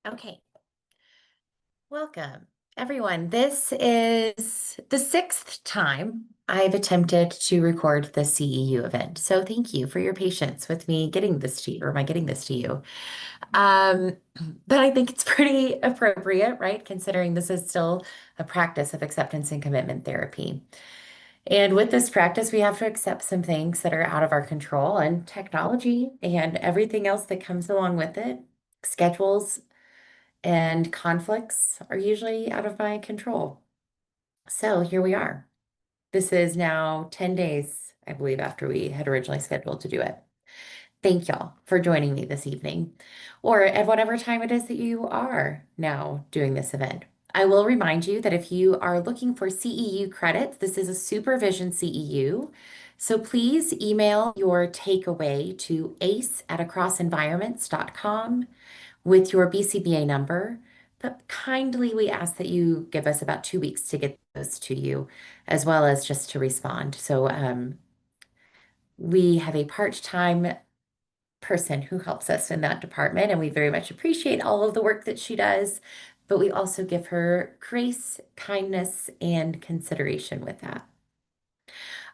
Okay, welcome everyone. This is the sixth time I've attempted to record the CEU event. So thank you for your patience with me getting this to you, or my getting this to you. Um, but I think it's pretty appropriate, right? Considering this is still a practice of acceptance and commitment therapy. And with this practice, we have to accept some things that are out of our control and technology and everything else that comes along with it. Schedules and conflicts are usually out of my control. So here we are. This is now 10 days, I believe, after we had originally scheduled to do it. Thank y'all for joining me this evening, or at whatever time it is that you are now doing this event. I will remind you that if you are looking for CEU credits, this is a supervision CEU. So please email your takeaway to ace@acrossenvironments.com with your BCBA number. But kindly, we ask that you give us about 2 weeks to get those to you, as well as just to respond. So we have a part-time person who helps us in that department, and we very much appreciate all of the work that she does, but we also give her grace, kindness, and consideration with that.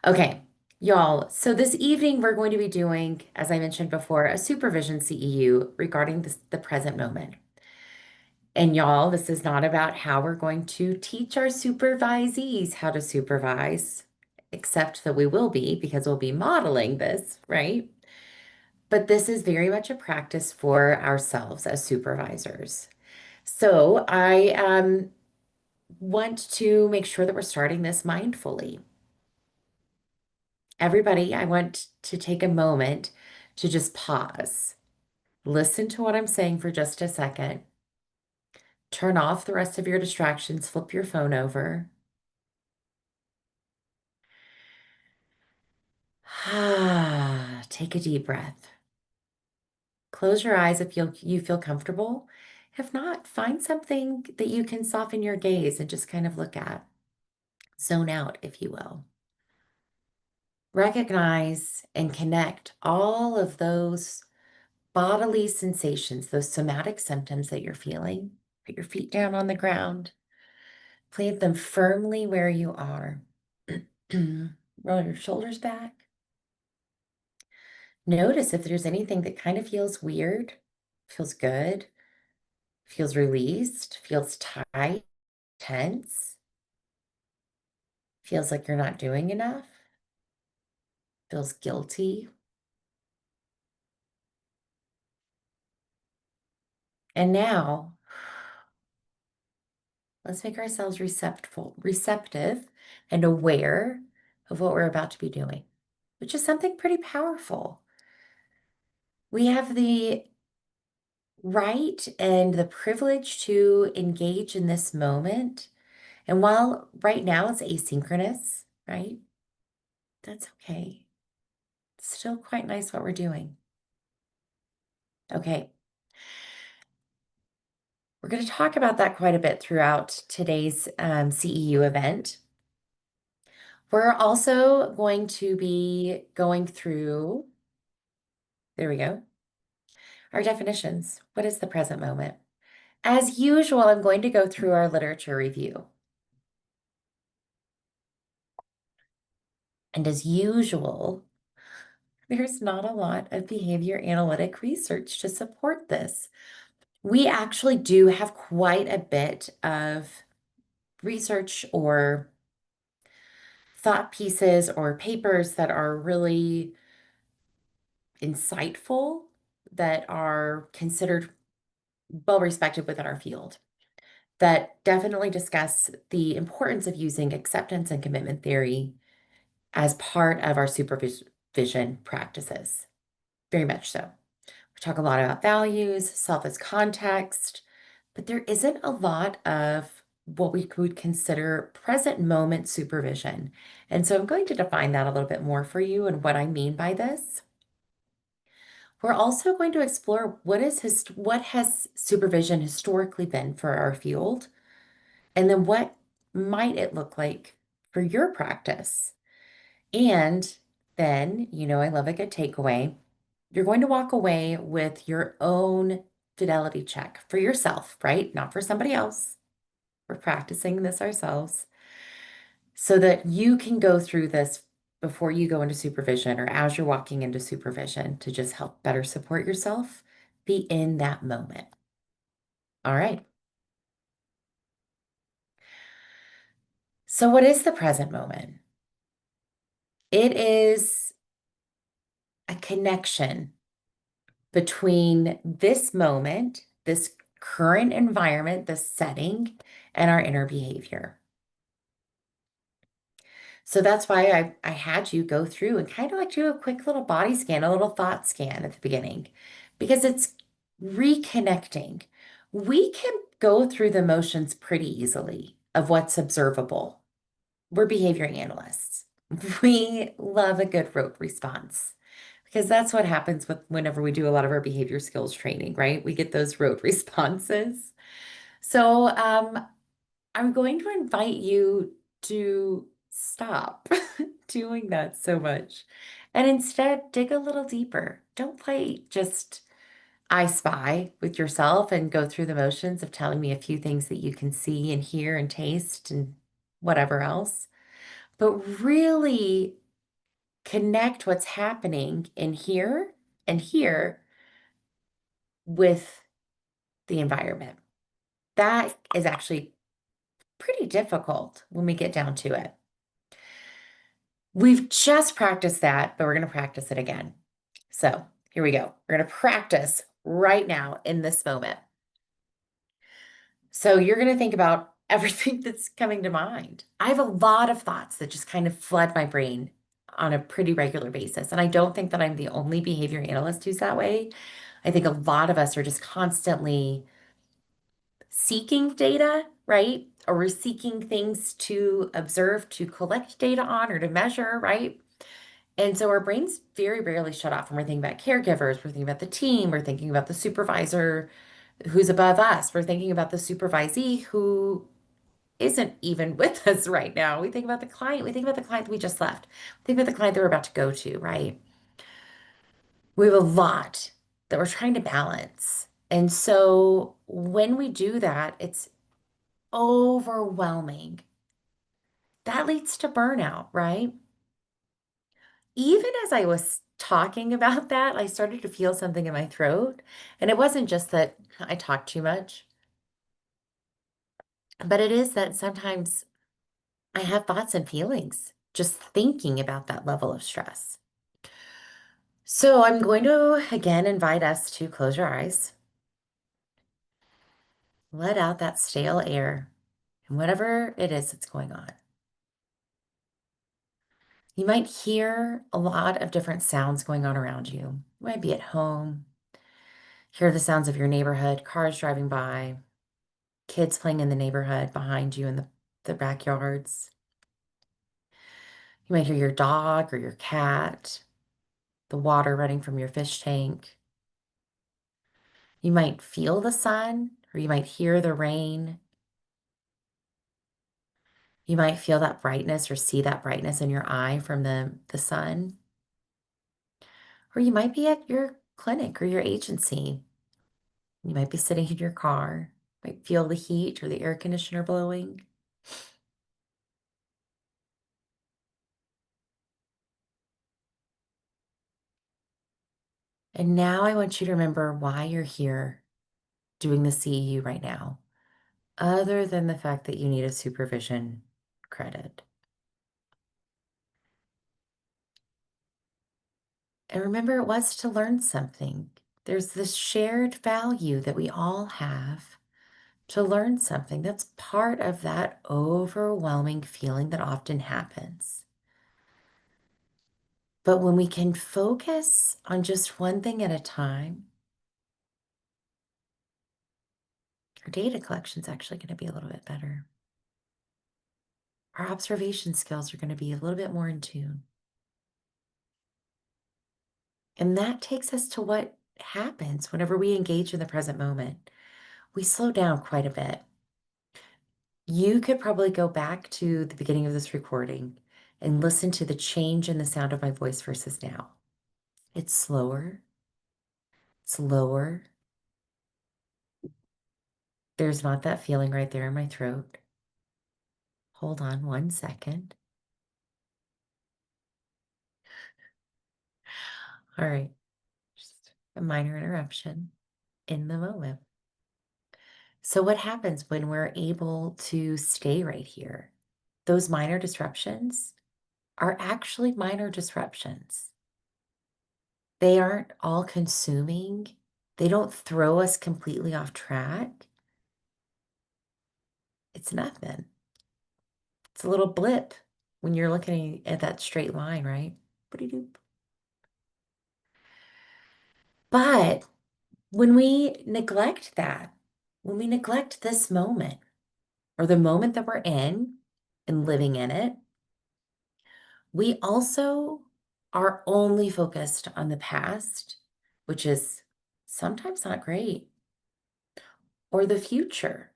Okay, y'all, so this evening we're going to be doing, as I mentioned before, a supervision CEU regarding the present moment. And y'all, this is not about how we're going to teach our supervisees how to supervise, except that we will be because we'll be modeling this, right? But this is very much a practice for ourselves as supervisors. So I want to make sure that we're starting this mindfully. Everybody, I want to take a moment to just pause. Listen to what I'm saying for just a second. Turn off the rest of your distractions, flip your phone over. Take a deep breath. Close your eyes if you feel comfortable. If not, find something that you can soften your gaze and just kind of look at. Zone out, if you will. Recognize and connect all of those bodily sensations, those somatic symptoms that you're feeling. Put your feet down on the ground. Plant them firmly where you are. Roll your shoulders back. Notice if there's anything that kind of feels weird, feels good, feels released, feels tight, tense, feels like you're not doing enough, feels guilty. And now, let's make ourselves receptive and aware of what we're about to be doing, which is something pretty powerful. We have the right and the privilege to engage in this moment. And while right now it's asynchronous, right? That's okay. It's still quite nice what we're doing. Okay. We're going to talk about that quite a bit throughout today's CEU event. We're also going to be going through, there we go, our definitions. What is the present moment? As usual, I'm going to go through our literature review. And as usual, there's not a lot of behavior analytic research to support this. We actually do have quite a bit of research or thought pieces or papers that are really insightful, that are considered well respected within our field, that definitely discuss the importance of using acceptance and commitment theory as part of our supervision practices. Very much so. We talk a lot about values, self as context, but there isn't a lot of what we would consider present moment supervision. And so I'm going to define that a little bit more for you and what I mean by this. We're also going to explore what has supervision historically been for our field, and then what might it look like for your practice. And then, I love a good takeaway. You're going to walk away with your own fidelity check for yourself, right? Not for somebody else. We're practicing this ourselves so that you can go through this before you go into supervision or as you're walking into supervision to just help better support yourself. Be in that moment. All right. So, what is the present moment? It is a connection between this moment, this current environment, this setting, and our inner behavior. So that's why I had you go through and kind of like do a quick little body scan, a little thought scan at the beginning, because it's reconnecting. We can go through the motions pretty easily of what's observable. We're behavior analysts. We love a good rote response because that's what happens with whenever we do a lot of our behavior skills training, right? We get those rote responses. So I'm going to invite you to stop doing that so much and instead dig a little deeper. Don't play just I spy with yourself and go through the motions of telling me a few things that you can see and hear and taste and whatever else, but really connect what's happening in here and here with the environment. That is actually pretty difficult when we get down to it. We've just practiced that, but we're going to practice it again. So here we go. We're going to practice right now in this moment. So you're going to think about everything that's coming to mind. I have a lot of thoughts that just kind of flood my brain on a pretty regular basis. And I don't think that I'm the only behavior analyst who's that way. I think a lot of us are just constantly seeking data, right? Or we're seeking things to observe, to collect data on, or to measure, right? And so our brains very rarely shut off when we're thinking about caregivers, we're thinking about the team, we're thinking about the supervisor who's above us, we're thinking about the supervisee who isn't even with us right now. We think about the client, we think about the client that we just left, we think about the client that we're about to go to, right? We have a lot that we're trying to balance. And so when we do that, it's overwhelming. That leads to burnout, right? Even as I was talking about that, I started to feel something in my throat. And it wasn't just that I talk too much, but it is that sometimes I have thoughts and feelings just thinking about that level of stress. So I'm going to again invite us to close your eyes, let out that stale air and whatever it is that's going on. You might hear a lot of different sounds going on around you. You might be at home, hear the sounds of your neighborhood, cars driving by, kids playing in the neighborhood behind you in the backyards. You might hear your dog or your cat, the water running from your fish tank. You might feel the sun or you might hear the rain. You might feel that brightness or see that brightness in your eye from the sun. Or you might be at your clinic or your agency. You might be sitting in your car, might feel the heat or the air conditioner blowing. And now I want you to remember why you're here doing the CEU right now, other than the fact that you need a supervision credit. And remember, it was to learn something. There's this shared value that we all have to learn something. That's part of that overwhelming feeling that often happens. But when we can focus on just one thing at a time, our data collection is actually going to be a little bit better. Our observation skills are going to be a little bit more in tune. And that takes us to what happens whenever we engage in the present moment. We slow down quite a bit. You could probably go back to the beginning of this recording and listen to the change in the sound of my voice versus now. It's slower, it's lower, There's not that feeling right there in my throat. Hold on 1 second. All right, just a minor interruption in the moment. So, what happens when we're able to stay right here? Those minor disruptions are actually minor disruptions. They aren't all consuming, they don't throw us completely off track. It's nothing. It's a little blip when you're looking at that straight line, right? Boop. But when we neglect that, when we neglect this moment or the moment that we're in and living in it, we also are only focused on the past, which is sometimes not great, or the future,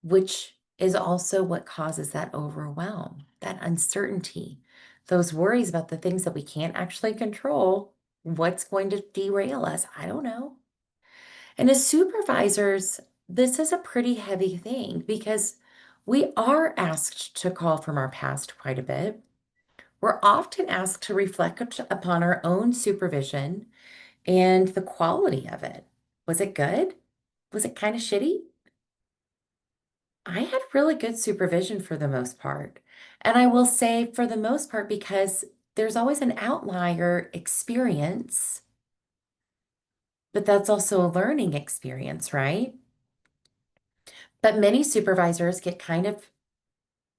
which is also what causes that overwhelm, that uncertainty, those worries about the things that we can't actually control. What's going to derail us? I don't know. And as supervisors, this is a pretty heavy thing because we are asked to call from our past quite a bit. We're often asked to reflect upon our own supervision and the quality of it. Was it good? Was it kind of shitty? I had really good supervision for the most part. And I will say for the most part, because there's always an outlier experience, but that's also a learning experience, right? But many supervisors get kind of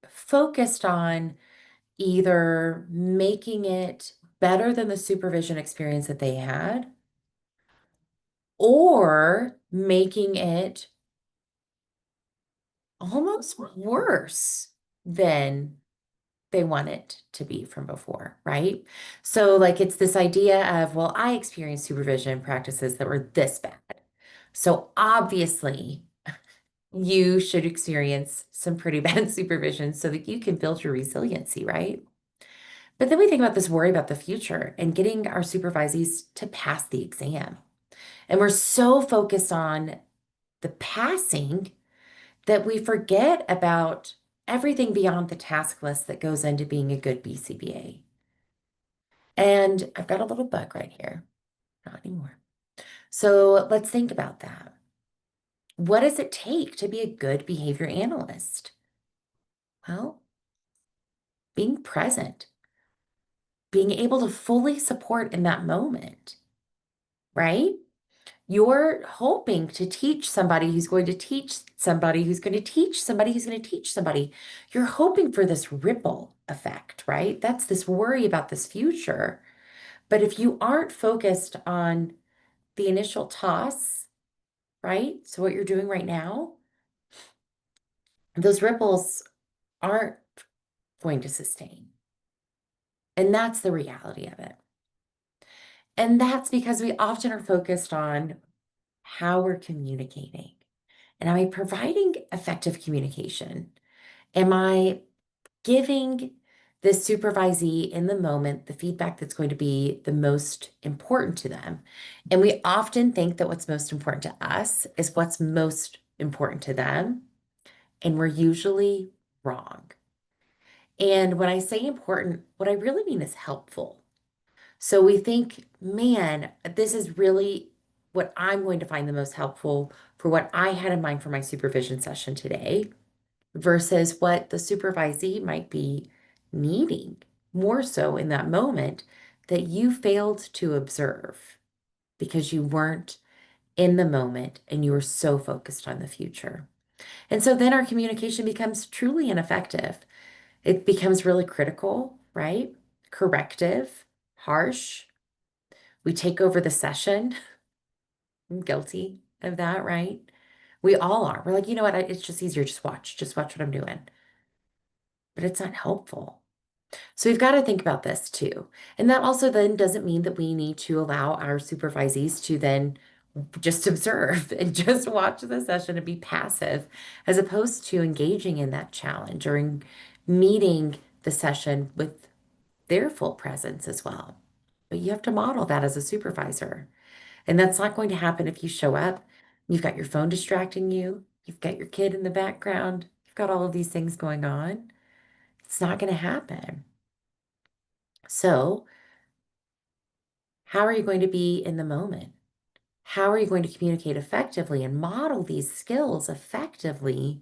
focused on either making it better than the supervision experience that they had or making it almost worse than they want it to be from before, right? So, like, it's this idea of, well, I experienced supervision practices that were this bad. So, obviously, you should experience some pretty bad supervision so that you can build your resiliency, right? But then we think about this worry about the future and getting our supervisees to pass the exam. And we're so focused on the passing that we forget about everything beyond the task list that goes into being a good BCBA. And I've got a little bug right here. Not anymore. So let's think about that. What does it take to be a good behavior analyst? Well, being present, being able to fully support in that moment, right? You're hoping to teach somebody who's going to teach somebody who's going to teach somebody who's going to teach somebody. You're hoping for this ripple effect, right? That's this worry about this future. But if you aren't focused on the initial toss, right? So what you're doing right now, those ripples aren't going to sustain. And that's the reality of it. And that's because we often are focused on how we're communicating. And am I providing effective communication? Am I giving the supervisee in the moment the feedback that's going to be the most important to them? And we often think that what's most important to us is what's most important to them. And we're usually wrong. And when I say important, what I really mean is helpful. So we think, man, this is really what I'm going to find the most helpful for what I had in mind for my supervision session today versus what the supervisee might be needing more so in that moment that you failed to observe because you weren't in the moment and you were so focused on the future. And so then our communication becomes truly ineffective. It becomes really critical, right? Corrective, harsh. We take over the session. I'm guilty of that, right? We all are. We're like, you know what? It's just easier. Just watch what I'm doing. But it's not helpful. So we've got to think about this too. And that also then doesn't mean that we need to allow our supervisees to then just observe and just watch the session and be passive, as opposed to engaging in that challenge or meeting the session with their full presence as well. But you have to model that as a supervisor. And that's not going to happen if you show up, you've got your phone distracting you, You've got your kid in the background. You've got all of these things going on. It's not going to happen. So, how are you going to be in the moment? How are you going to communicate effectively and model these skills effectively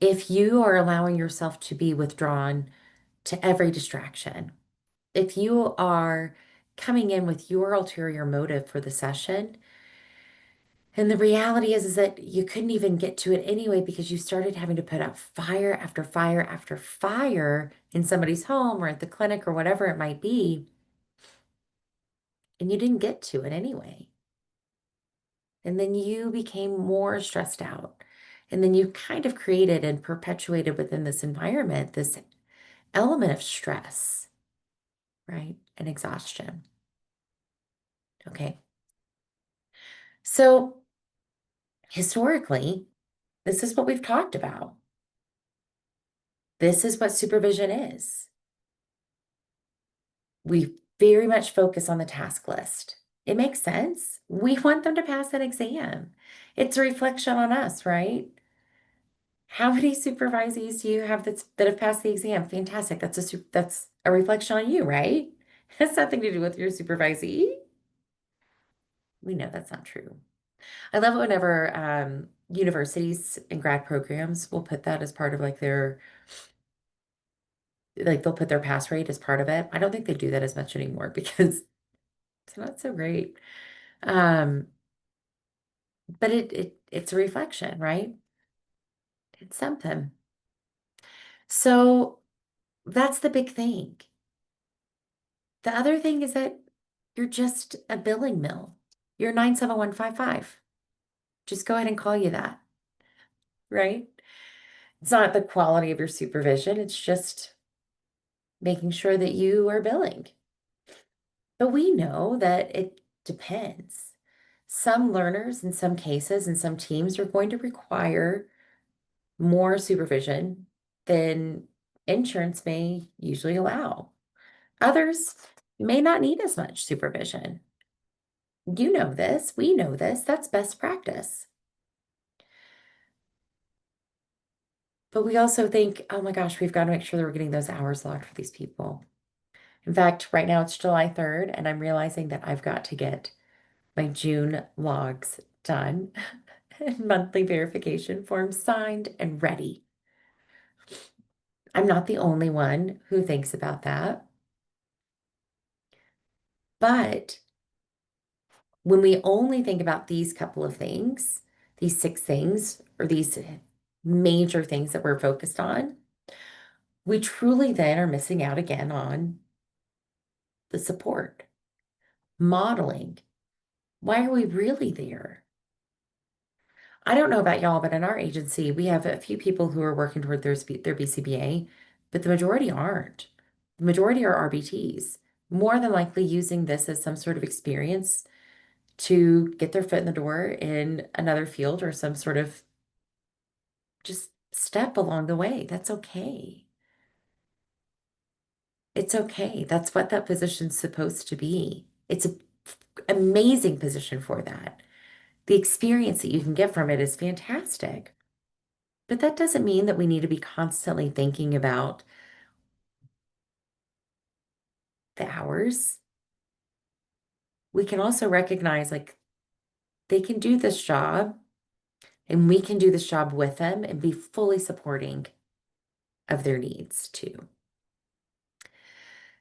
if you are allowing yourself to be withdrawn to every distraction? If you are coming in with your ulterior motive for the session, and the reality is that you couldn't even get to it anyway because you started having to put out fire after fire after fire in somebody's home or at the clinic or whatever it might be, and you didn't get to it anyway. And then you became more stressed out. And then you kind of created and perpetuated within this environment this element of stress, right? And exhaustion. Okay. So historically, this is what we've talked about. This is what supervision is. We very much focus on the task list. It makes sense. We want them to pass an exam. It's a reflection on us, right? How many supervisees do you have that have passed the exam? Fantastic. That's a reflection on you, right? It has nothing to do with your supervisee. We know that's not true. I love it whenever universities and grad programs will put that as part of like their like they'll put their pass rate as part of it. I don't think they do that as much anymore because it's not so great. Um, but it's a reflection, right? It's something. So that's the big thing. The other thing is that you're just a billing mill. You're 97155. Just go ahead and call you that, right? It's not the quality of your supervision, it's just making sure that you are billing. But we know that it depends. Some learners, in some cases, and some teams are going to require more supervision than insurance may usually allow. Others may not need as much supervision. You know this, we know this, that's best practice. But we also think, oh my gosh, we've got to make sure that we're getting those hours logged for these people. In fact, right now it's July 3rd, and I'm realizing that I've got to get my June logs done and monthly verification forms signed and ready. I'm not the only one who thinks about that. But when we only think about these couple of things, these 6 things, or these major things that we're focused on, we truly then are missing out again on the support, modeling. Why are we really there? I don't know about y'all, but in our agency, we have a few people who are working toward their BCBA, but the majority aren't. The majority are RBTs, more than likely using this as some sort of experience to get their foot in the door in another field or some sort of just step along the way. That's okay. It's okay. That's what that position's supposed to be. It's an amazing position for that. The experience that you can get from it is fantastic. But that doesn't mean that we need to be constantly thinking about the hours. We can also recognize like they can do this job and we can do this job with them and be fully supporting of their needs too.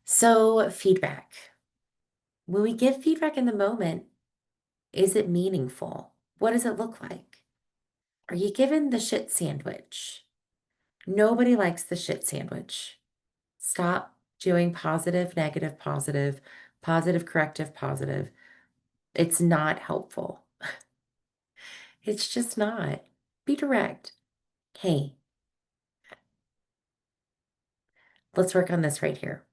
So, feedback. When we give feedback in the moment, is it meaningful? What does it look like? Are you given the shit sandwich? Nobody likes the shit sandwich. Stop doing positive, negative, positive, positive, corrective, positive. It's not helpful. It's just not. Be direct. Hey, let's work on this right here.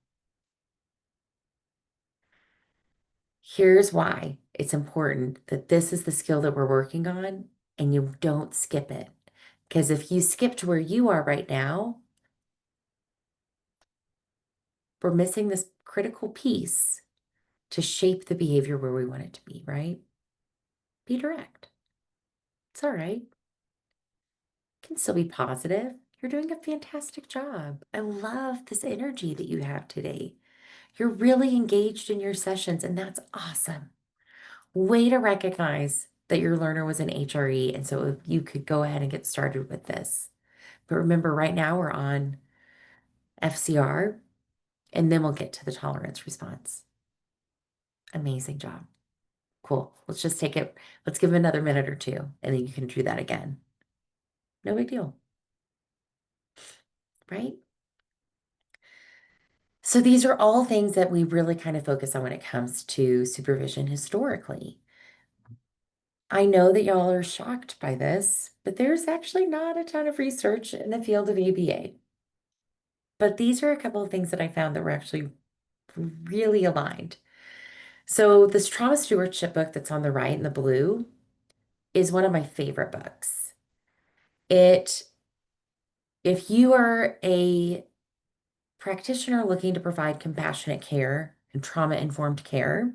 Here's why it's important that this is the skill that we're working on and you don't skip it. Because if you skip to where you are right now, we're missing this critical piece to shape the behavior where we want it to be, right? Be direct. It's all right. can still be positive. You're doing a fantastic job. I love this energy that you have today. You're really engaged in your sessions, and that's awesome. Way to recognize that your learner was an HRE, and so you could go ahead and get started with this. But remember, right now we're on FCR, and then we'll get to the tolerance response. Amazing job. Cool. Let's just take it. Let's give him another minute or two, and then you can do that again. No big deal, right? So these are all things that we really kind of focus on when it comes to supervision historically. I know that y'all are shocked by this, but there's actually not a ton of research in the field of ABA. But these are a couple of things that I found that were actually really aligned. So this trauma stewardship book that's on the right in the blue is one of my favorite books. It, if you are a practitioner looking to provide compassionate care and trauma-informed care,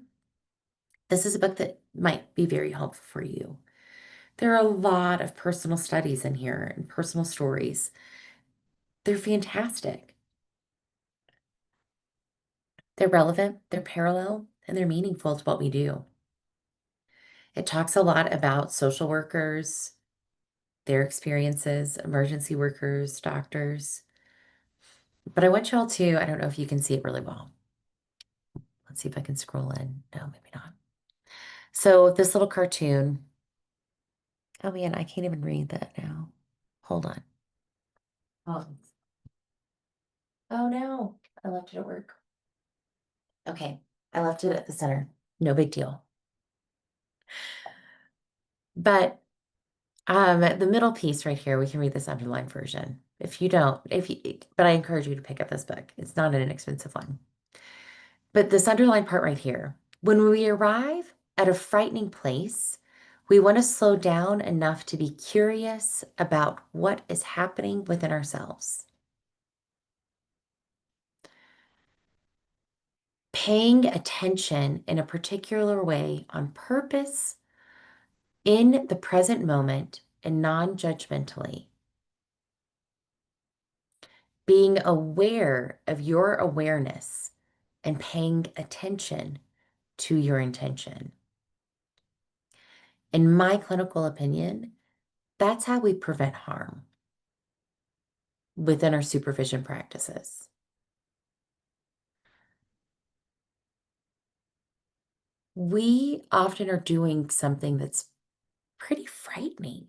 this is a book that might be very helpful for you. There are a lot of personal studies in here and personal stories. They're fantastic. They're relevant, they're parallel, and they're meaningful to what we do. It talks a lot about social workers, their experiences, emergency workers, doctors. But I want y'all to, I don't know if you can see it really well. Let's see if I can scroll in. No, maybe not. So this little cartoon, oh man, I can't even read that now. Hold on. Oh, oh no, I left it at work. Okay, I left it at the center. No big deal. But the middle piece right here, we can read this underlined version. If you don't, but I encourage you to pick up this book. It's not an inexpensive one. But this underlined part right here, when we arrive at a frightening place, we want to slow down enough to be curious about what is happening within ourselves. Paying attention in a particular way on purpose in the present moment and non-judgmentally. Being aware of your awareness and paying attention to your intention. In my clinical opinion, that's how we prevent harm within our supervision practices. We often are doing something that's pretty frightening.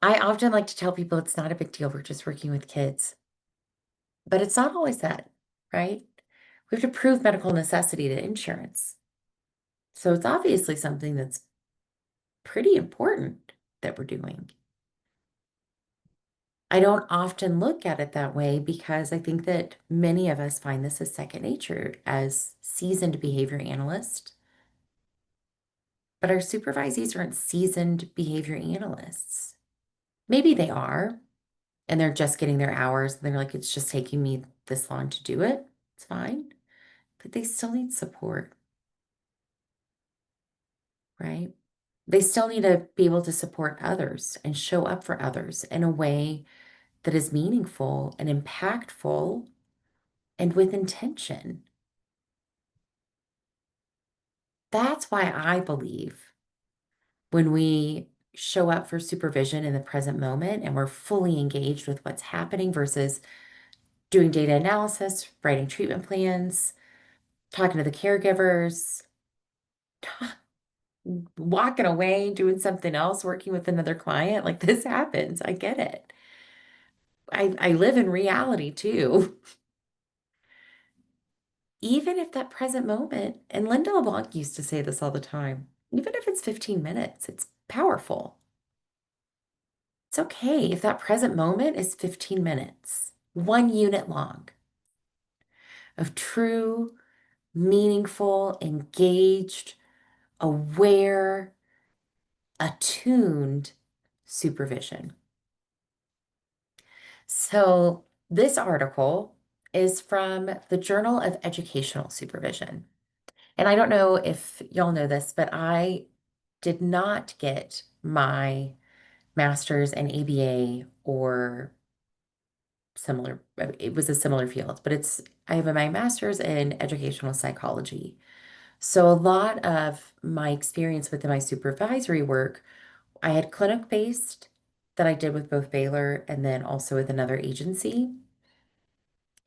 I often like to tell people it's not a big deal. We're just working with kids. But it's not always that, right? We have to prove medical necessity to insurance. So it's obviously something that's pretty important that we're doing. I don't often look at it that way because I think that many of us find this as second nature as seasoned behavior analysts. But our supervisees aren't seasoned behavior analysts. Maybe they are, and they're just getting their hours, and they're like, it's just taking me this long to do it. It's fine. But they still need support, right? They still need to be able to support others and show up for others in a way that is meaningful and impactful and with intention. That's why I believe when we show up for supervision in the present moment and we're fully engaged with what's happening versus doing data analysis, writing treatment plans, talking to the caregivers, walking away, doing something else, working with another client. Like this happens. I get it. I live in reality too. Even if that present moment, and Linda LeBlanc used to say this all the time, even if it's 15 minutes, it's powerful. It's okay if that present moment is 15 minutes, 1 unit long of true, meaningful, engaged, aware, attuned supervision. So this article is from the Journal of Educational Supervision. And I don't know if y'all know this, but I did not get my master's in ABA or similar. It was a similar field, but I have my master's in educational psychology. So a lot of my experience within my supervisory work, I had clinic-based that I did with both Baylor and then also with another agency.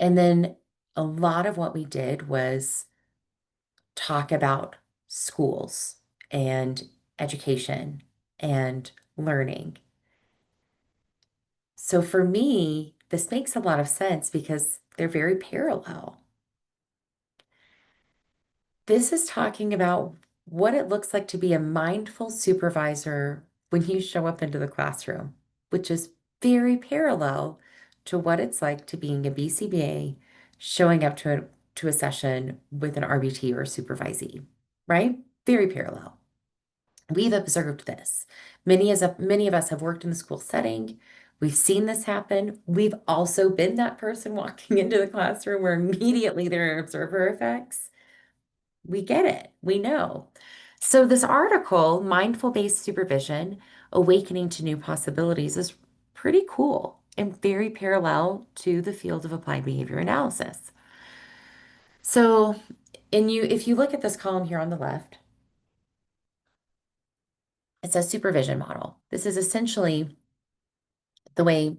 And then a lot of what we did was talk about schools and education and learning. So for me, this makes a lot of sense because they're very parallel. This is talking about what it looks like to be a mindful supervisor when you show up into the classroom, which is very parallel to what it's like to being a BCBA showing up to a session with an RBT or a supervisee, right? Very parallel. We've observed this. Many of us have worked in the school setting. We've seen this happen. We've also been that person walking into the classroom where immediately there are observer effects. We get it. We know. So this article, Mindful-Based Supervision, Awakening to New Possibilities, is pretty cool and very parallel to the field of applied behavior analysis. So, if you look at this column here on the left, it says supervision model. This is essentially the way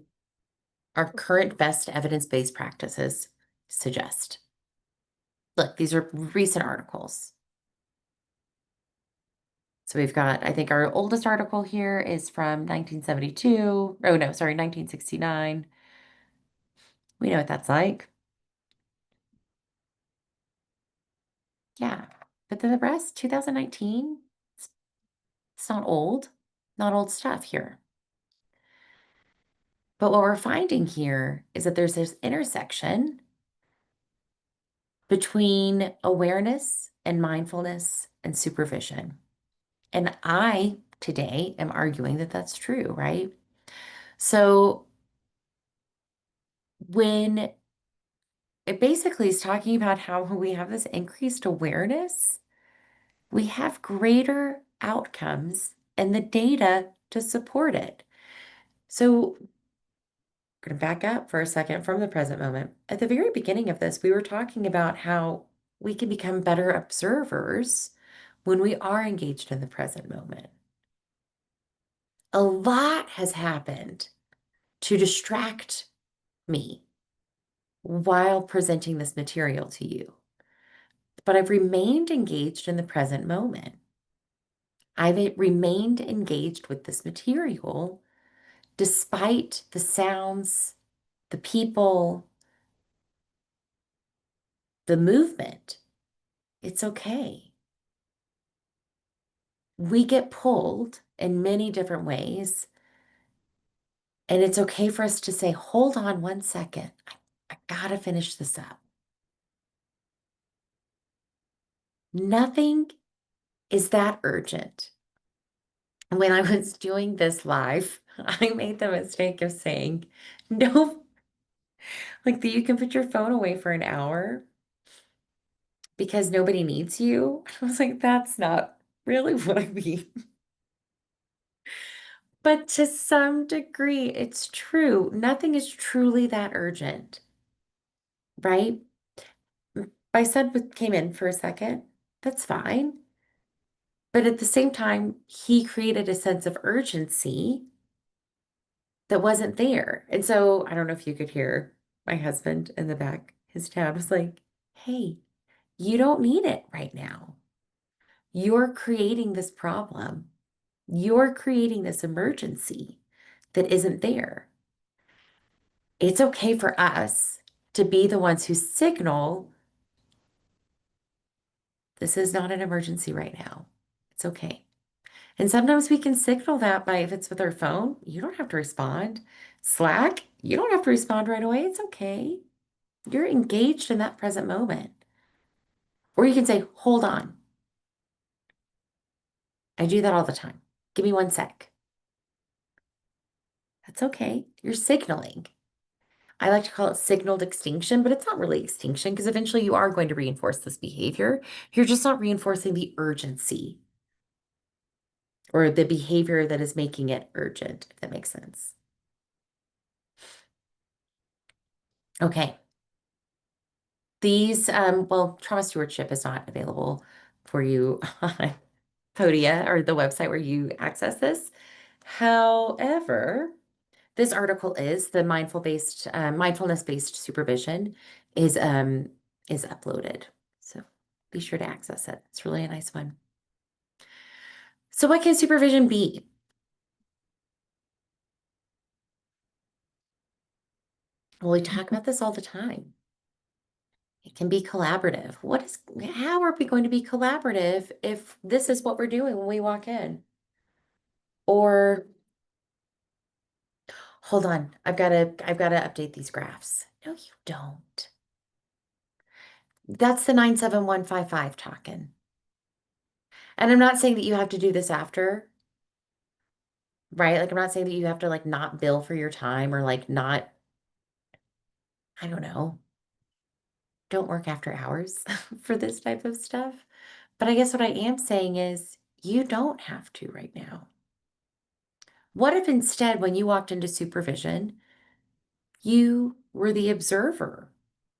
our current best evidence-based practices suggest. Look, these are recent articles. So we've got, I think our oldest article here is from 1972. Oh, no, sorry, 1969. We know what that's like. Yeah. But then the rest, 2019, it's not old stuff here. But what we're finding here is that there's this intersection between awareness and mindfulness and supervision. And I today am arguing that that's true, right? So when it basically is talking about how we have this increased awareness, we have greater outcomes and the data to support it. So I'm going to back up for a second from the present moment. At the very beginning of this, we were talking about how we can become better observers when we are engaged in the present moment. A lot has happened to distract me while presenting this material to you. But I've remained engaged in the present moment. I've remained engaged with this material despite the sounds, the people, the movement. It's okay. We get pulled in many different ways, and it's okay for us to say, hold on one second. I gotta finish this up. Nothing is that urgent. When I was doing this live, I made the mistake of saying, no, like that you can put your phone away for an hour because nobody needs you. I was like, that's not really what I mean. But to some degree, it's true. Nothing is truly that urgent, right? My son came in for a second. That's fine. But at the same time, he created a sense of urgency that wasn't there. And so I don't know if you could hear my husband in the back. His dad was like, hey, you don't need it right now. You're creating this problem. You're creating this emergency that isn't there. It's okay for us to be the ones who signal this is not an emergency right now. It's okay. And sometimes we can signal that by if it's with our phone, you don't have to respond. Slack, you don't have to respond right away. It's okay. You're engaged in that present moment. Or you can say, hold on. I do that all the time. Give me one sec. That's okay. You're signaling. I like to call it signaled extinction, but it's not really extinction because eventually you are going to reinforce this behavior. You're just not reinforcing the urgency. or the behavior that is making it urgent, if that makes sense. Okay. Well, trauma stewardship is not available for you on Podia or the website where you access this. However, this article is the mindfulness-based supervision is um is uploaded. So be sure to access it. It's really a nice one. So what can supervision be? Well, we talk about this all the time. It can be collaborative. How are we going to be collaborative if this is what we're doing when we walk in? Or hold on, I've got to update these graphs. No, you don't. That's the 97155 talking. And I'm not saying that you have to do this after, right? Like I'm not saying that you have to like not bill for your time or like not, I don't know, don't work after hours for this type of stuff. But I guess what I am saying is you don't have to right now. What if instead, when you walked into supervision, you were the observer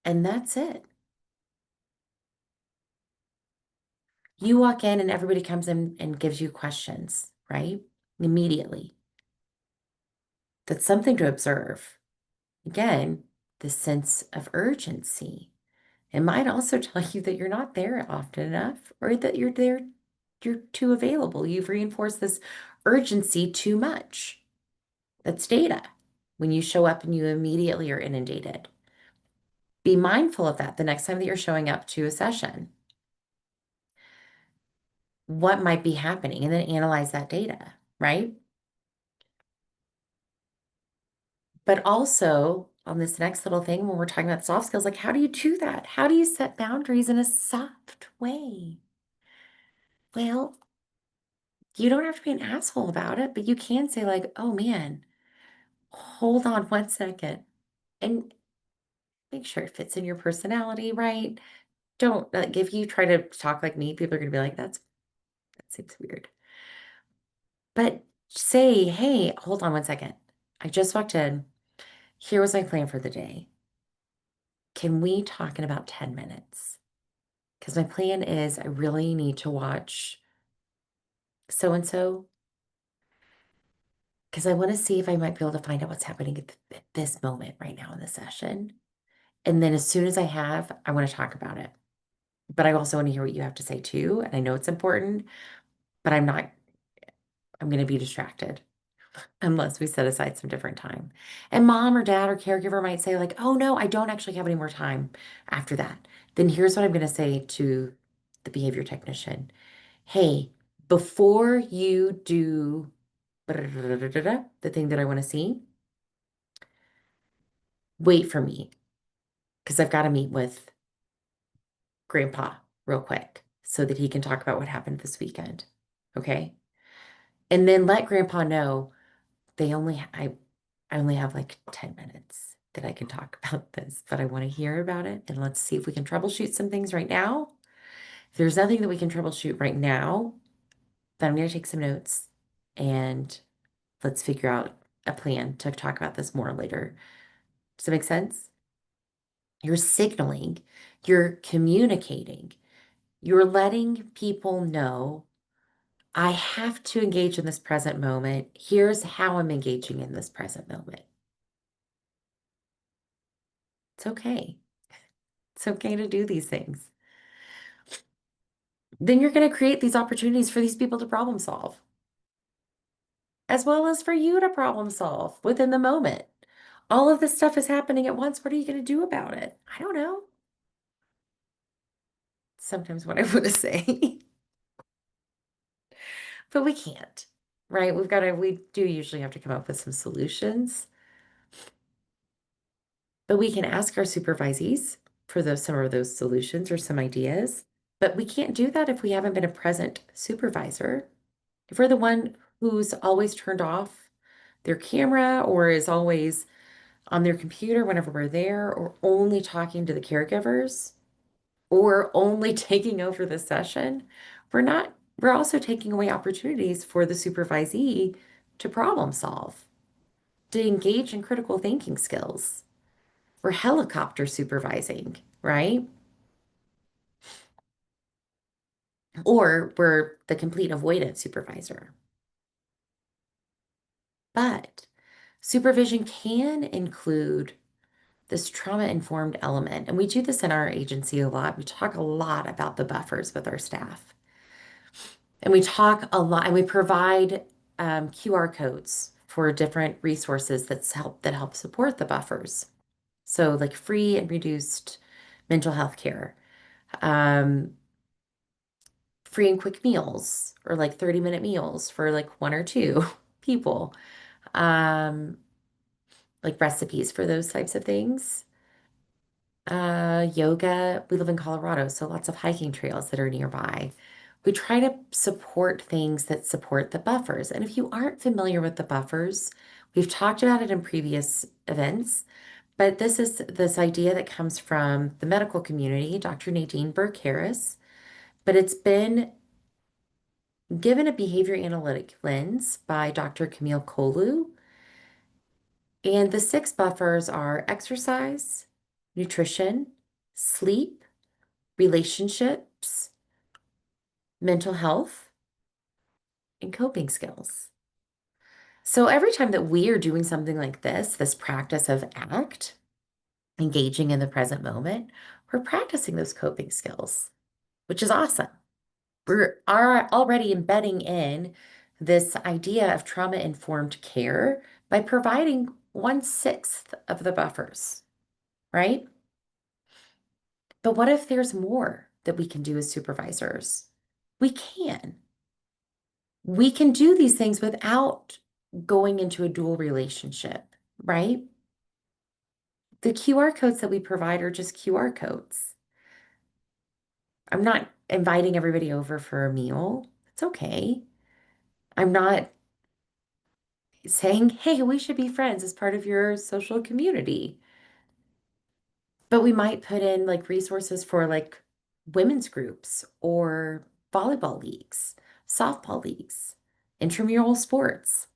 and that's it? You walk in and everybody comes in and gives you questions, right? Immediately. That's something to observe. Again, the sense of urgency. It might also tell you that you're not there often enough or that you're too available. You've reinforced this urgency too much. That's data. When you show up and you immediately are inundated. Be mindful of that the next time that you're showing up to a session. What might be happening? And then analyze that data, right? But also on this next little thing, when we're talking about soft skills, like how do you do that? How do you set boundaries in a soft way? Well, you don't have to be an asshole about it, but you can say like, oh man, hold on 1 second and make sure it fits in your personality, right? Don't like if you try to talk like me, people are gonna be like, that seems weird. But say, hey, hold on 1 second. I just walked in. Here was my plan for the day. Can we talk in about 10 minutes? Because my plan is I really need to watch so and so because I want to see if I might be able to find out what's happening at this moment right now in the session. And then as soon as I have, I want to talk about it. But I also want to hear what you have to say too. And I know it's important, but I'm going to be distracted unless we set aside some different time. And mom or dad or caregiver might say, like, oh no, I don't actually have any more time after that. Then here's what I'm going to say to the behavior technician. Hey, before you do the thing that I want to see, wait for me because I've got to meet with grandpa real quick so that he can talk about what happened this weekend. Okay. And then let grandpa know I only have like 10 minutes that I can talk about this, but I want to hear about it and let's see if we can troubleshoot some things right now. If there's nothing that we can troubleshoot right now, then I'm going to take some notes and let's figure out a plan to talk about this more later. Does that make sense? You're signaling, you're communicating, you're letting people know I have to engage in this present moment. Here's how I'm engaging in this present moment. It's okay. It's okay to do these things. Then you're going to create these opportunities for these people to problem solve, as well as for you to problem solve within the moment. All of this stuff is happening at once. What are you going to do about it? I don't know. Sometimes what I want to say, but we can't, right? We do usually have to come up with some solutions, but we can ask our supervisees for some of those solutions or some ideas. But we can't do that if we haven't been a present supervisor. If we're the one who's always turned off their camera or is always on their computer whenever we're there, or only talking to the caregivers, or only taking over the session, we're not we're also taking away opportunities for the supervisee to problem solve, to engage in critical thinking skills. We're helicopter supervising, right? Or we're the complete avoidant supervisor. But supervision can include this trauma-informed element. And we do this in our agency a lot. We talk a lot about the buffers with our staff. And we talk a lot, and we provide QR codes for different resources that help support the buffers. So like free and reduced mental health care, um, free and quick meals, or like 30-minute meals for like one or two people, um, like recipes for those types of things. Yoga. We live in Colorado, so lots of hiking trails that are nearby. We try to support things that support the buffers. And if you aren't familiar with the buffers, we've talked about it in previous events, but this is this idea that comes from the medical community, Dr. Nadine Burke-Harris, but it's been given a behavior analytic lens by Dr. Camille Kolu. And the six buffers are exercise, nutrition, sleep, relationships, mental health, and coping skills. So every time that we are doing something like this practice of ACT, engaging in the present moment, we're practicing those coping skills, which is awesome. Are already embedding in this idea of trauma-informed care by providing 1/6 of the buffers, right? But what if there's more that we can do as supervisors? We can. We can do these things without going into a dual relationship, right? The QR codes that we provide are just QR codes. I'm not inviting everybody over for a meal. It's okay. I'm not saying, hey, we should be friends as part of your social community. But we might put in like resources for like women's groups or volleyball leagues, softball leagues, intramural sports.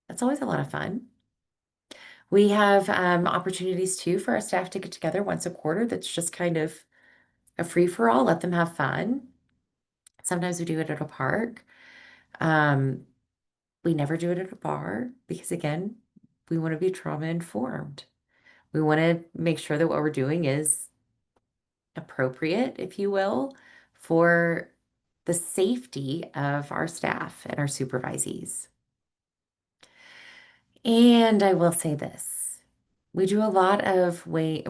That's always a lot of fun. We have opportunities too for our staff to get together once a quarter. That's just kind of a free for all, let them have fun. Sometimes we do it at a park. Um, we never do it at a bar because, again, we want to be trauma informed. We want to make sure that what we're doing is appropriate, if you will, for the safety of our staff and our supervisees. And I will say this, we do a lot of we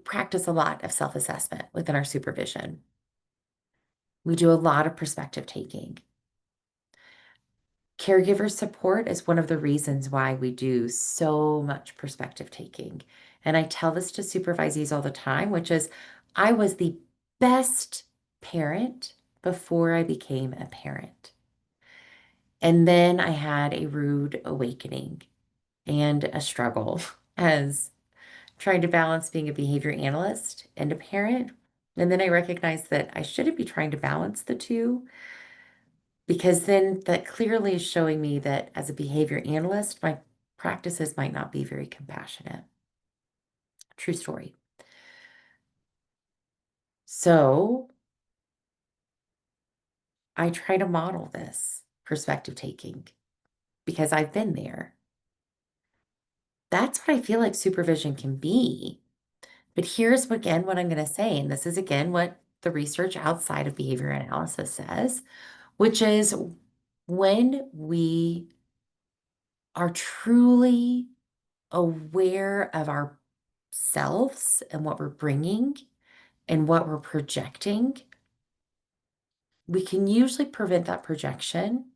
practice a lot of self-assessment within our supervision. We do a lot of perspective taking. Caregiver support is one of the reasons why we do so much perspective taking. And I tell this to supervisees all the time, which is I was the best parent before I became a parent. And then I had a rude awakening and a struggle as trying to balance being a behavior analyst and a parent. And then I recognized that I shouldn't be trying to balance the two because then that clearly is showing me that as a behavior analyst, my practices might not be very compassionate. True story. So I try to model this perspective taking because I've been there. That's what I feel like supervision can be. But here's again what I'm going to say, and this is again what the research outside of behavior analysis says, which is when we are truly aware of ourselves and what we're bringing and what we're projecting, we can usually prevent that projection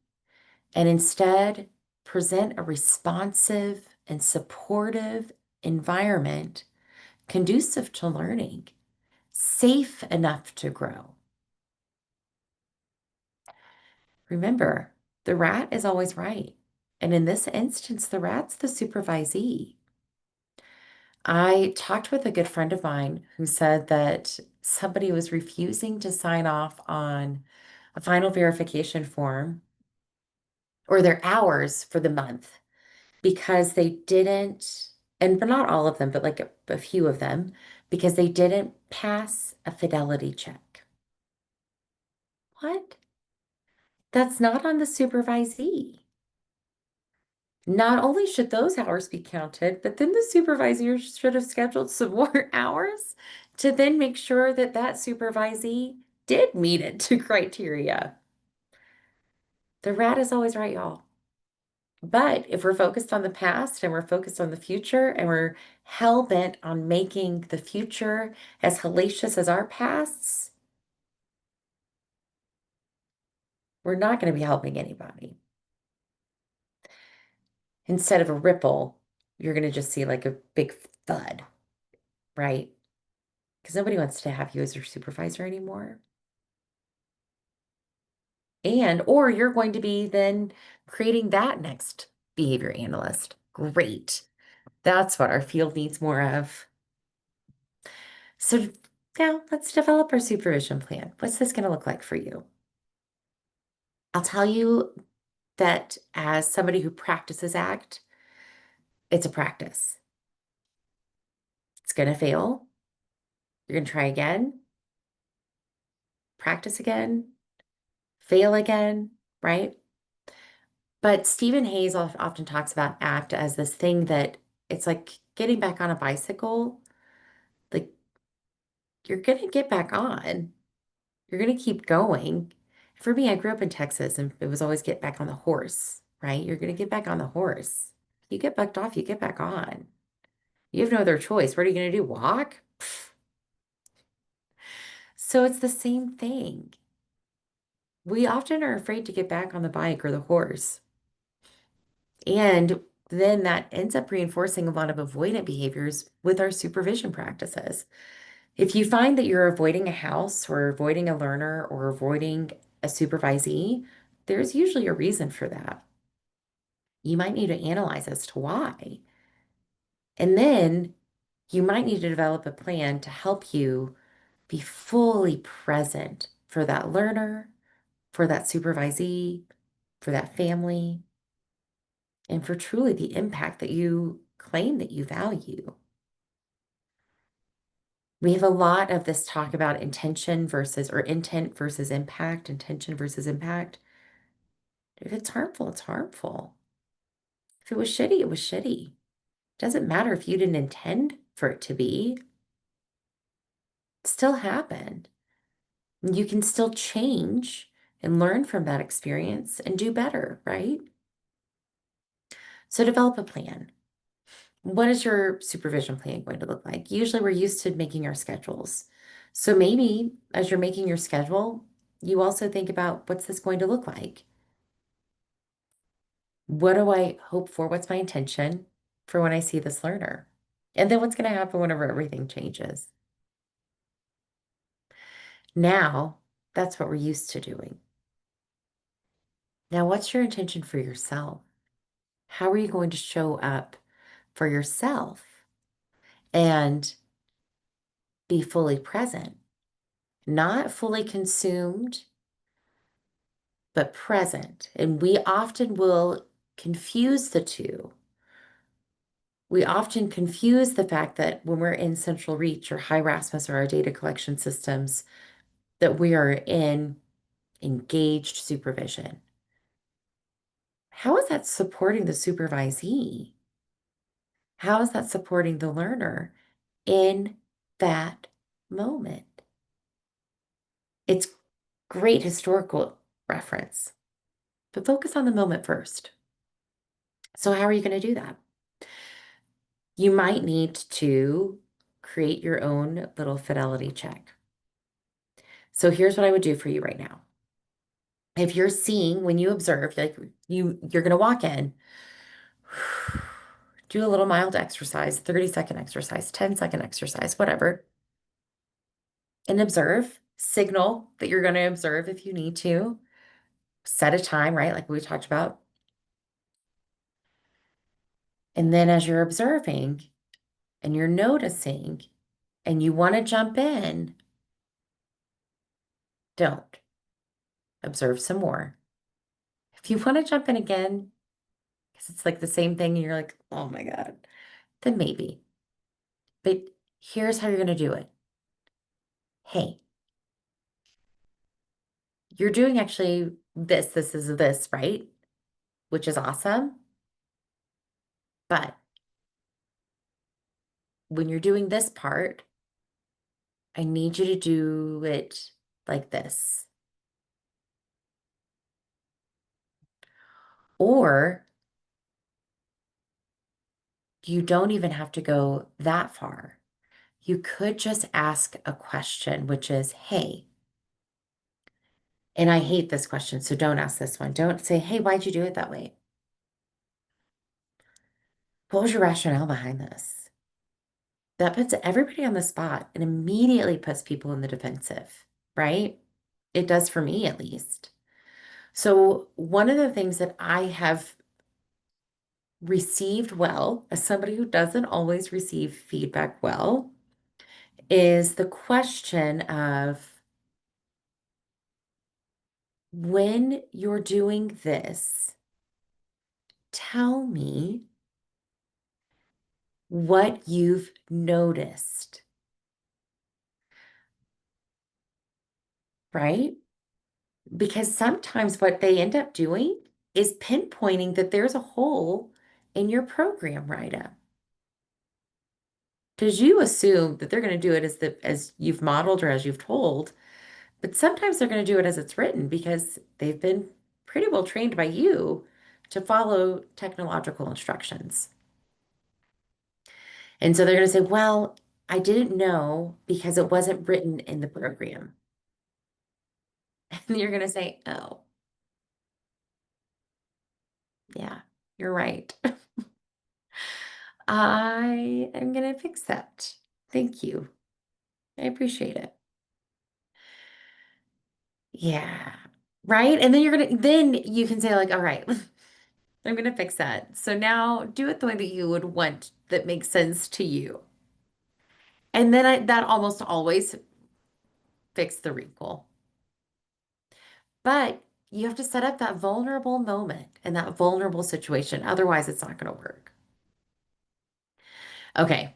and instead present a responsive and supportive environment conducive to learning, safe enough to grow. Remember, the rat is always right. And in this instance, the rat's the supervisee. I talked with a good friend of mine who said that somebody was refusing to sign off on a final verification form or their hours for the month because they didn't, and not all of them, but like a few of them, because they didn't pass a fidelity check. What? That's not on the supervisee. Not only should those hours be counted, but then the supervisor should have scheduled some more hours to then make sure that that supervisee did meet it to criteria. The rat is always right, y'all. But if we're focused on the past and we're focused on the future and we're hell bent on making the future as hellacious as our pasts, we're not going to be helping anybody. Instead of a ripple, you're going to just see like a big thud, right? Because nobody wants to have you as your supervisor anymore. And, or you're going to be then creating that next behavior analyst. Great. That's what our field needs more of. So now let's develop our supervision plan. What's this going to look like for you? I'll tell you that as somebody who practices ACT, it's a practice. It's going to fail. You're going to try again, practice again, fail again, right? But Stephen Hayes often talks about ACT as this thing that it's like getting back on a bicycle. Like you're going to get back on. You're going to keep going. For me, I grew up in Texas and it was always get back on the horse, right? You're going to get back on the horse. You get bucked off, you get back on. You have no other choice. What are you going to do? Walk? Pfft. So it's the same thing. We often are afraid to get back on the bike or the horse. And then that ends up reinforcing a lot of avoidant behaviors with our supervision practices. If you find that you're avoiding a house or avoiding a learner or avoiding a supervisee, there's usually a reason for that. You might need to analyze as to why. And then you might need to develop a plan to help you be fully present for that learner, for that supervisee, for that family, and for truly the impact that you claim that you value. We have a lot of this talk about intention versus, or intent versus impact, intention versus impact. If it's harmful, it's harmful. If it was shitty, it was shitty. Doesn't matter if you didn't intend for it to be, it still happened. You can still change and learn from that experience and do better, right? So develop a plan. What is your supervision plan going to look like? Usually we're used to making our schedules. So maybe as you're making your schedule, you also think about what's this going to look like? What do I hope for? What's my intention for when I see this learner? And then what's going to happen whenever everything changes? Now, that's what we're used to doing. Now, what's your intention for yourself? How are you going to show up for yourself and be fully present? Not fully consumed, but present. And we often will confuse the two. We often confuse the fact that when we're in Central Reach or High Rasmus or our data collection systems, that we are in engaged supervision. How is that supporting the supervisee? How is that supporting the learner in that moment? It's great historical reference, but focus on the moment first. So how are you going to do that? You might need to create your own little fidelity check. So here's what I would do for you right now. If you're seeing, when you observe, like you're going to walk in, do a little mild exercise, 30-second exercise, 10-second exercise, whatever, and observe, signal that you're going to observe if you need to, set a time, right? Like we talked about. And then as you're observing and you're noticing and you want to jump in, don't. observe some more. If you want to jump in again, because it's like the same thing and you're like, oh my God, then maybe. But here's how you're going to do it. Hey, you're doing actually this is this, right? Which is awesome. But when you're doing this part, I need you to do it like this. Or you don't even have to go that far. You could just ask a question, which is, hey, and I hate this question, so don't ask this one. Don't say, hey, why'd you do it that way? What was your rationale behind this? That puts everybody on the spot and immediately puts people in the defensive, right? It does for me at least. So, one of the things that I have received well, as somebody who doesn't always receive feedback well, is the question of when you're doing this, tell me what you've noticed, right? Because sometimes what they end up doing is pinpointing that there's a hole in your program write-up. Because you assume that they're going to do it as you've modeled or as you've told, but sometimes they're going to do it as it's written because they've been pretty well trained by you to follow technological instructions. And so they're going to say, well, I didn't know because it wasn't written in the program. And you're going to say, oh, yeah, you're right. I am going to fix that. Thank you. I appreciate it. Yeah. Right. And then then you can say, like, all right, I'm going to fix that. So now do it the way that you would want that makes sense to you. And then that almost always fix the wrinkle. But you have to set up that vulnerable moment and that vulnerable situation. Otherwise, it's not going to work. Okay.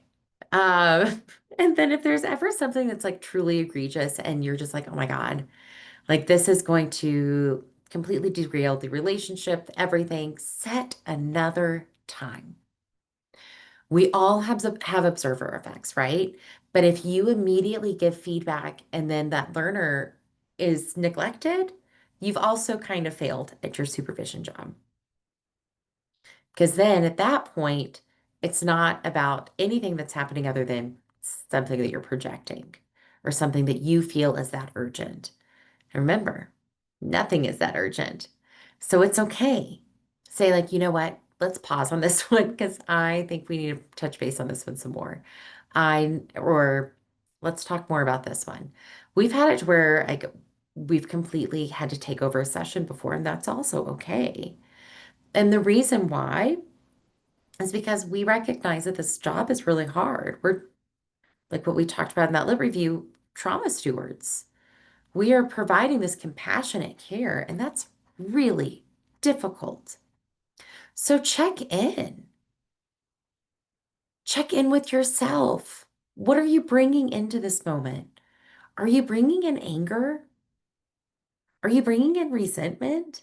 Uh, and then if there's ever something that's like truly egregious and you're just like, oh my God, like this is going to completely derail the relationship, everything, set another time. We all have observer effects, right? But if you immediately give feedback and then that learner is neglected, you've also kind of failed at your supervision job. Because then at that point, it's not about anything that's happening other than something that you're projecting or something that you feel is that urgent. And remember, nothing is that urgent. So it's okay. Say, like, you know what? Let's pause on this one because I think we need to touch base on this one some more. Or let's talk more about this one. We've had it where like we've completely had to take over a session before, and that's also okay. And the reason why is because we recognize that this job is really hard. We're like what we talked about in that lit review, trauma stewards. We are providing this compassionate care, and that's really difficult. So check in. Check in with yourself. What are you bringing into this moment? Are you bringing in anger? Are you bringing in resentment?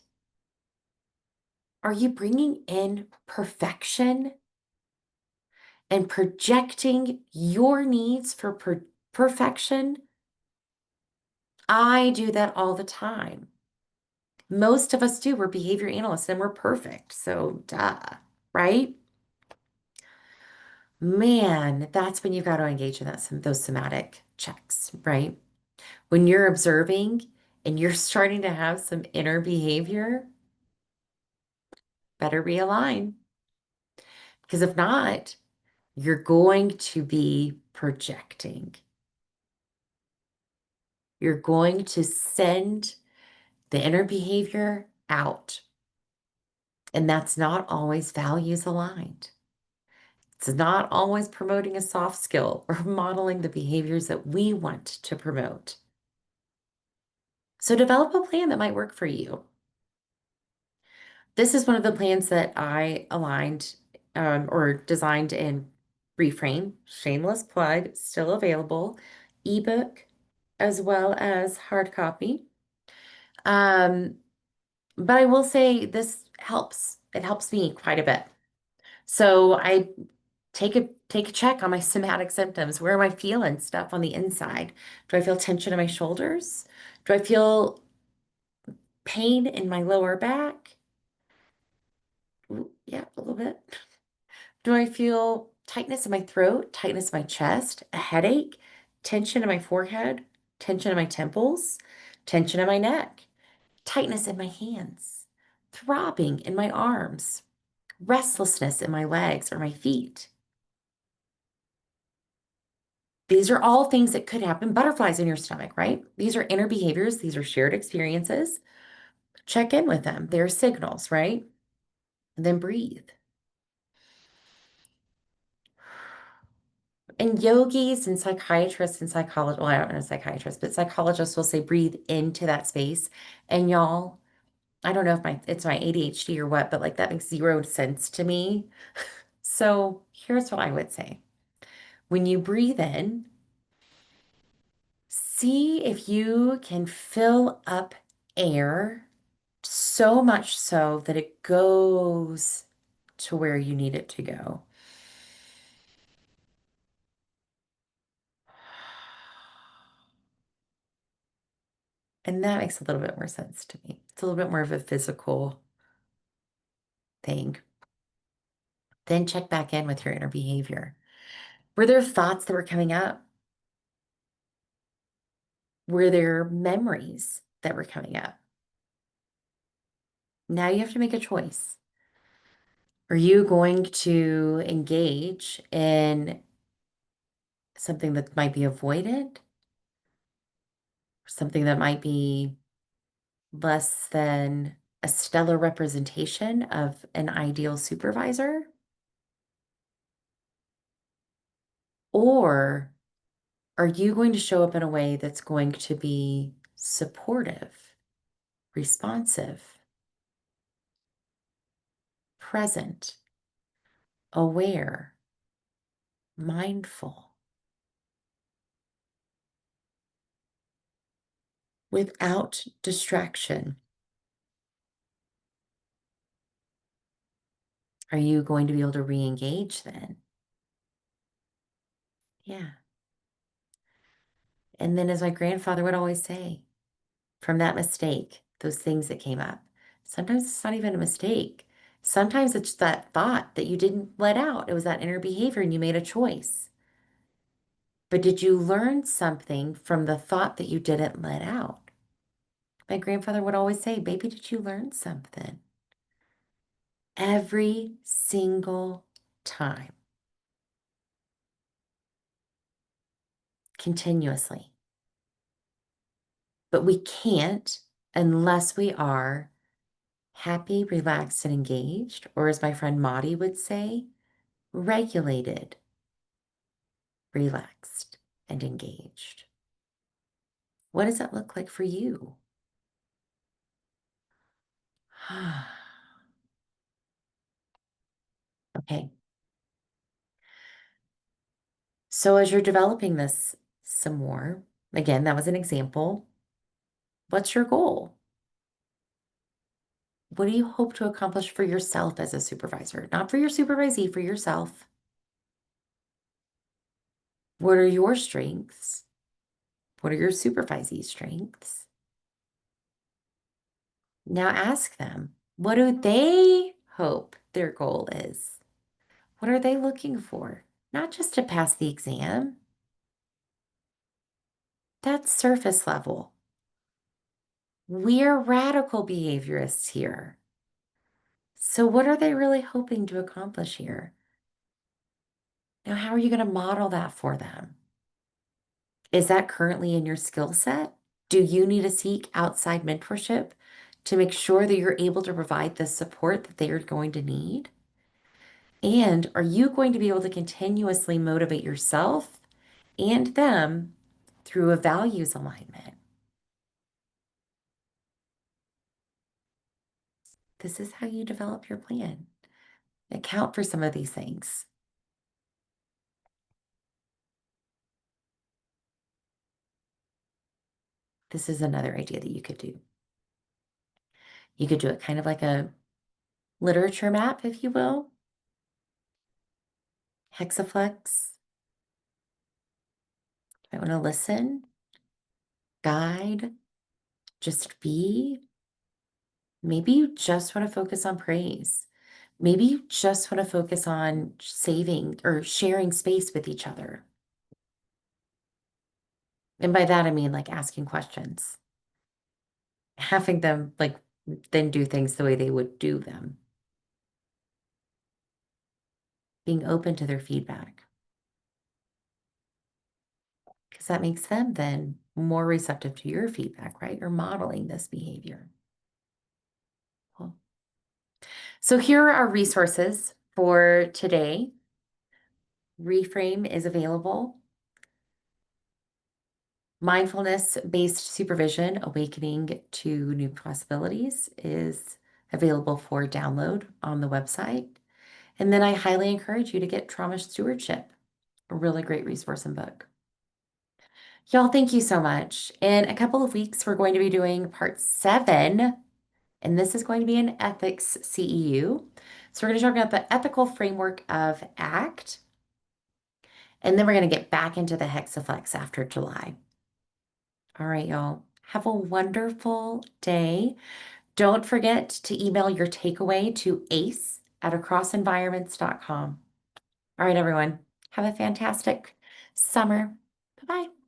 Are you bringing in perfection and projecting your needs for perfection? I do that all the time. Most of us do. We're behavior analysts and we're perfect. So, duh, right? Man, that's when you've got to engage in those somatic checks, right? When you're observing and you're starting to have some inner behavior, better realign. Because if not, you're going to be projecting. You're going to send the inner behavior out. And that's not always values aligned. It's not always promoting a soft skill or modeling the behaviors that we want to promote. So develop a plan that might work for you. This is one of the plans that I aligned or designed in Reframe. Shameless plug, still available, ebook as well as hard copy. Um, but I will say this helps. It helps me quite a bit. So I take a check on my somatic symptoms. Where am I feeling stuff on the inside? Do I feel tension in my shoulders? Do I feel pain in my lower back? Ooh, yeah, a little bit. Do I feel tightness in my throat, tightness in my chest, a headache, tension in my forehead, tension in my temples, tension in my neck, tightness in my hands, throbbing in my arms, restlessness in my legs or my feet? These are all things that could happen. Butterflies in your stomach, right? These are inner behaviors. These are shared experiences. Check in with them. They're signals, right? And then breathe. And yogis and psychiatrists and psychologists, well, I don't know psychiatrists, but psychologists will say breathe into that space. And y'all, I don't know if it's my ADHD or what, but like that makes zero sense to me. So here's what I would say. When you breathe in, see if you can fill up air so much so that it goes to where you need it to go. And that makes a little bit more sense to me. It's a little bit more of a physical thing. Then check back in with your inner behavior. Were there thoughts that were coming up? Were there memories that were coming up? Now you have to make a choice. Are you going to engage in something that might be avoided? Something that might be less than a stellar representation of an ideal supervisor? Or are you going to show up in a way that's going to be supportive, responsive, present, aware, mindful, without distraction? Are you going to be able to re-engage then? Yeah. And then, as my grandfather would always say, from that mistake, those things that came up, sometimes it's not even a mistake. Sometimes it's that thought that you didn't let out. It was that inner behavior and you made a choice. But did you learn something from the thought that you didn't let out? My grandfather would always say, baby, did you learn something? Every single time, continuously. But we can't unless we are happy, relaxed, and engaged, or as my friend Maudie would say, regulated, relaxed, and engaged. What does that look like for you? Okay. So as you're developing this some more, again, that was an example. What's your goal? What do you hope to accomplish for yourself as a supervisor? Not for your supervisee, for yourself. What are your strengths? What are your supervisee's strengths? Now ask them, what do they hope their goal is? What are they looking for? Not just to pass the exam. That's surface level. We're radical behaviorists here. So what are they really hoping to accomplish here? Now, how are you going to model that for them? Is that currently in your skill set? Do you need to seek outside mentorship to make sure that you're able to provide the support that they are going to need? And are you going to be able to continuously motivate yourself? And them through a values alignment? This is how you develop your plan. Account for some of these things. This is another idea that you could do. You could do it kind of like a literature map, if you will. Hexaflex. I want to listen, guide, just be. Maybe you just want to focus on praise. Maybe you just want to focus on saving or sharing space with each other. And by that, I mean like asking questions, having them like then do things the way they would do them, being open to their feedback, because that makes them then more receptive to your feedback, right? You're modeling this behavior. Cool. So here are our resources for today. Reframe is available. Mindfulness-based supervision, Awakening to New Possibilities, is available for download on the website. And then I highly encourage you to get Trauma Stewardship, a really great resource and book. Y'all, thank you so much. In a couple of weeks, we're going to be doing part 7, and this is going to be an ethics CEU. So we're going to talk about the ethical framework of ACT, and then we're going to get back into the Hexaflex after July. All right, y'all. Have a wonderful day. Don't forget to email your takeaway to ace@acrossenvironments.com. All right, everyone. Have a fantastic summer. Bye-bye.